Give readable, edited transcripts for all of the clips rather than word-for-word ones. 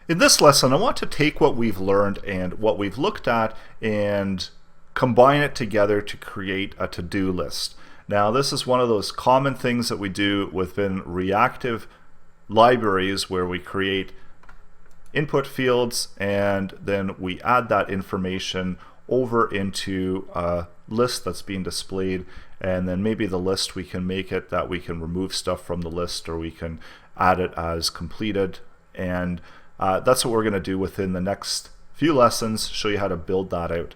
In this lesson, I want to take what we've learned and what we've looked at and combine it together to create a to-do list. Now, this is one of those common things that we do within reactive libraries where we create input fields and then we add that information over into a list that's being displayed, and then maybe the list we can make it that we can remove stuff from the list, or we can add it as completed. And that's what we're going to do within the next few lessons, show you how to build that out.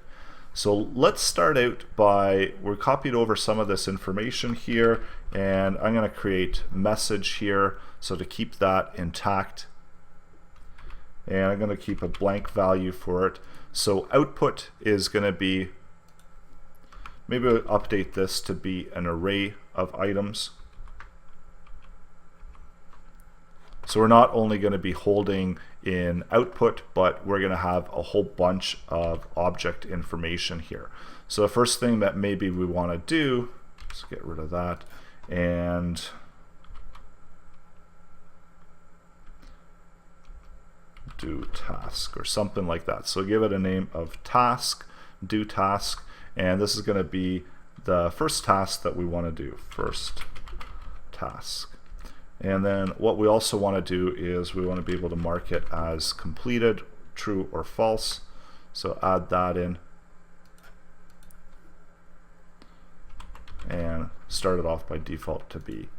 So let's start out by, we're copied over some of this information here, and I'm going to create message here, so to keep that intact. And I'm going to keep a blank value for it. So output is going to be, maybe we'll update this to be an array of items. So we're not only going to be holding in output, but we're going to have a whole bunch of object information here. So the first thing that maybe we want to do, let's get rid of that, and do task or something like that. So give it a name of task, do task, and this is going to be the first task that we want to do, first task. And then what we also want to do is we want to be able to mark it as completed, true or false. So add that in and start it off by default to be,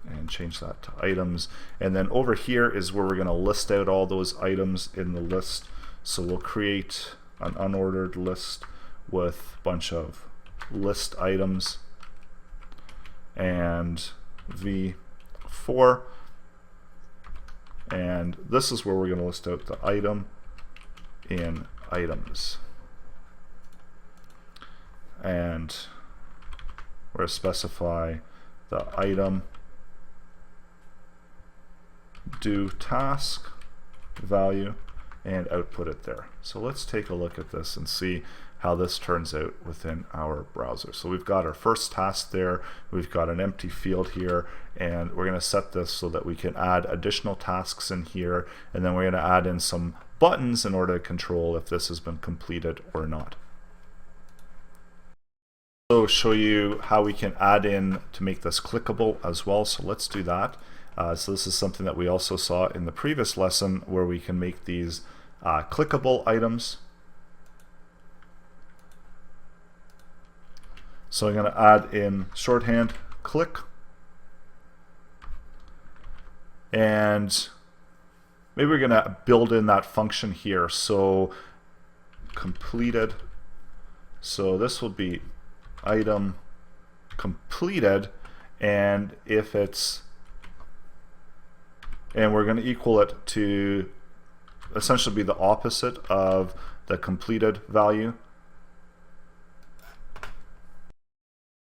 and change that to items. And then over here is where we're going to list out all those items in the list. So we'll create an unordered list with a bunch of list items and v4, and this is where we're going to list out the item in items, and we're going to specify the item do task value and output it there. So let's take a look at this and see how this turns out within our browser. So we've got our first task there, we've got an empty field here, and we're going to set this so that we can add additional tasks in here, and then we're going to add in some buttons in order to control if this has been completed or not. So show you how we can add in to make this clickable as well, so let's do that. So this is something that we also saw in the previous lesson, where we can make these clickable items. So I'm going to add in shorthand click, and maybe we're going to build in that function here. So completed, so this will be item completed, and if it's, and we're going to equal it to essentially be the opposite of the completed value.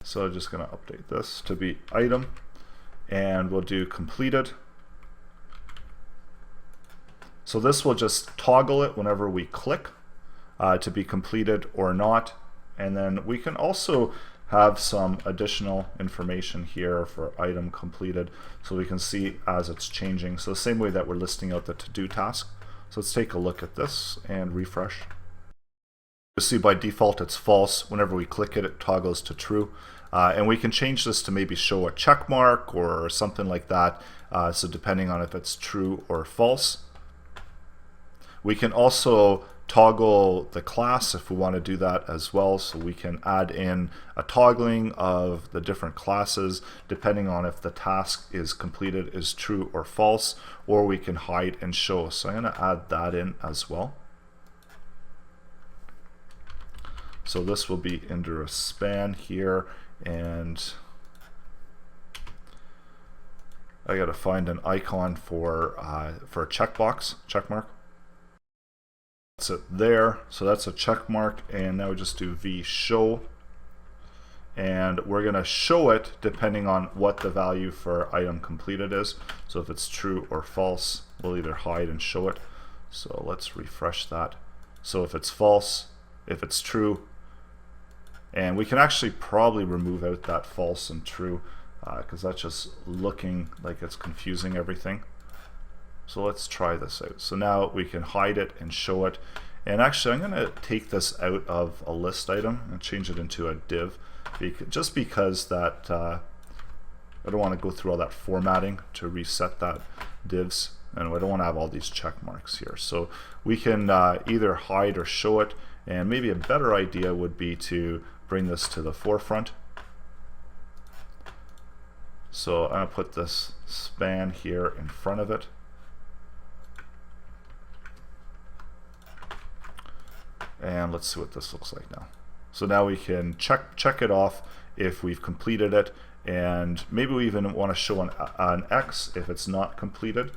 So just going to update this to be item, and we'll do completed. So this will just toggle it whenever we click to be completed or not. And then we can also have some additional information here for item completed, so we can see as it's changing. So the same way that we're listing out the to-do task. So let's take a look at this and refresh. You see by default it's false. Whenever we click it, it toggles to true. And we can change this to maybe show a check mark or something like that, so depending on if it's true or false. We can also toggle the class if we want to do that as well, so we can add in a toggling of the different classes depending on if the task is completed is true or false, or we can hide and show. So I'm going to add that in as well. So this will be under a span here, and I got to find an icon for a checkbox, check mark. That's it there. So that's a check mark, and now we just do v show, and we're going to show it depending on what the value for item completed is. So if it's true or false, we'll either hide and show it. So let's refresh that. So if it's false, if it's true, and we can actually probably remove out that false and true because that's just looking like it's confusing everything. So let's try this out. So now we can hide it and show it. And actually, I'm going to take this out of a list item and change it into a div, just because that I don't want to go through all that formatting to reset that divs, and I don't want to have all these check marks here. So we can either hide or show it, and maybe a better idea would be to bring this to the forefront. So I'm going to put this span here in front of it. And let's see what this looks like now. So now we can check it off if we've completed it, and maybe we even want to show an X if it's not completed.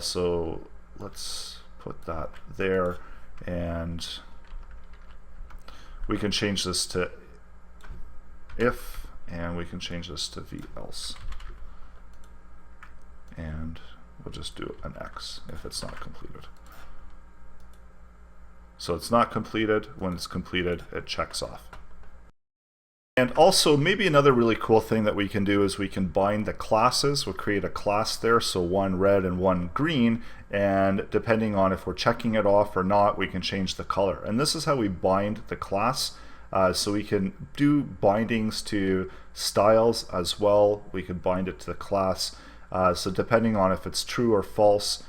So let's put that there, and we can change this to if, and we can change this to v else, and we'll just do an X if it's not completed. So it's not completed. When it's completed, it checks off. And also, maybe another really cool thing that we can do is we can bind the classes. We'll create a class there, so one red and one green, and depending on if we're checking it off or not, we can change the color. And this is how we bind the class. So we can do bindings to styles as well. We can bind it to the class. So depending on if it's true or false,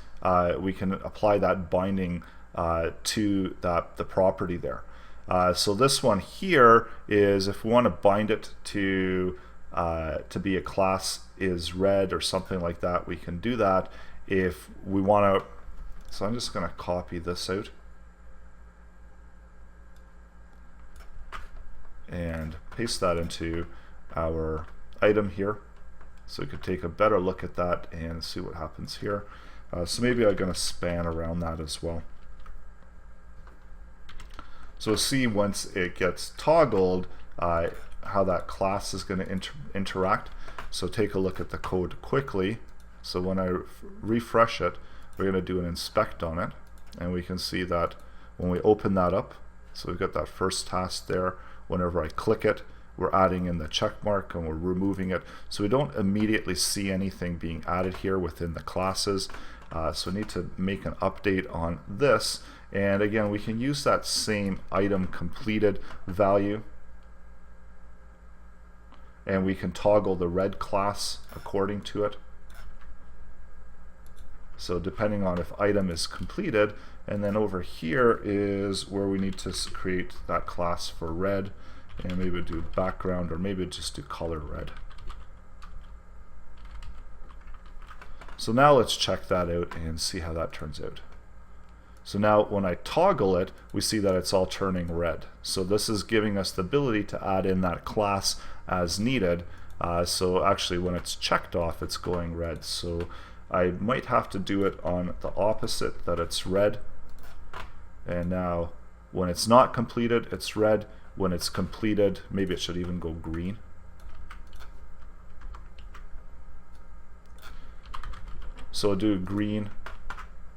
we can apply that binding to the property there. So this one here is if we want to bind it to be a class is red or something like that, we can do that. If we want to, so I'm just going to copy this out and paste that into our item here, so we could take a better look at that and see what happens here. So maybe I'm going to span around that as well. So see once it gets toggled how that class is going to interact. So take a look at the code quickly. So when I refresh it, we're going to do an inspect on it, and we can see that when we open that up, so we've got that first task there. Whenever I click it, we're adding in the check mark and we're removing it. So we don't immediately see anything being added here within the classes. So we need to make an update on this. And again, we can use that same item completed value, and we can toggle the red class according to it. So depending on if item is completed, and then over here is where we need to create that class for red, and maybe do background, or maybe just do color red. So now let's check that out and see how that turns out. So now when I toggle it, we see that it's all turning red. So this is giving us the ability to add in that class as needed. So actually when it's checked off, it's going red. So I might have to do it on the opposite, that it's red. And now when it's not completed, it's red. When it's completed, maybe it should even go green. So I'll do green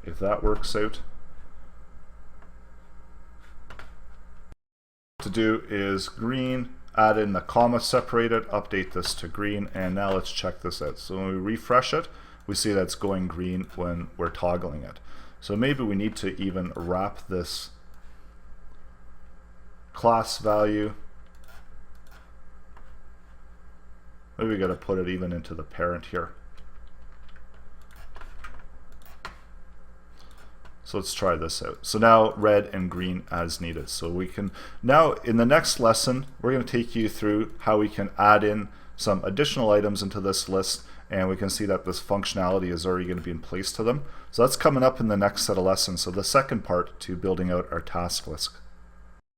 if that works out. To do is green, add in the comma separated, update this to green, and now let's check this out. So when we refresh it, we see that it's going green when we're toggling it. So maybe we need to even wrap this class value. Maybe we got to put it even into the parent here. So let's try this out. So now red and green as needed. So we can now, in the next lesson, we're going to take you through how we can add in some additional items into this list, and we can see that this functionality is already going to be in place to them. So that's coming up in the next set of lessons. So the second part to building out our task list.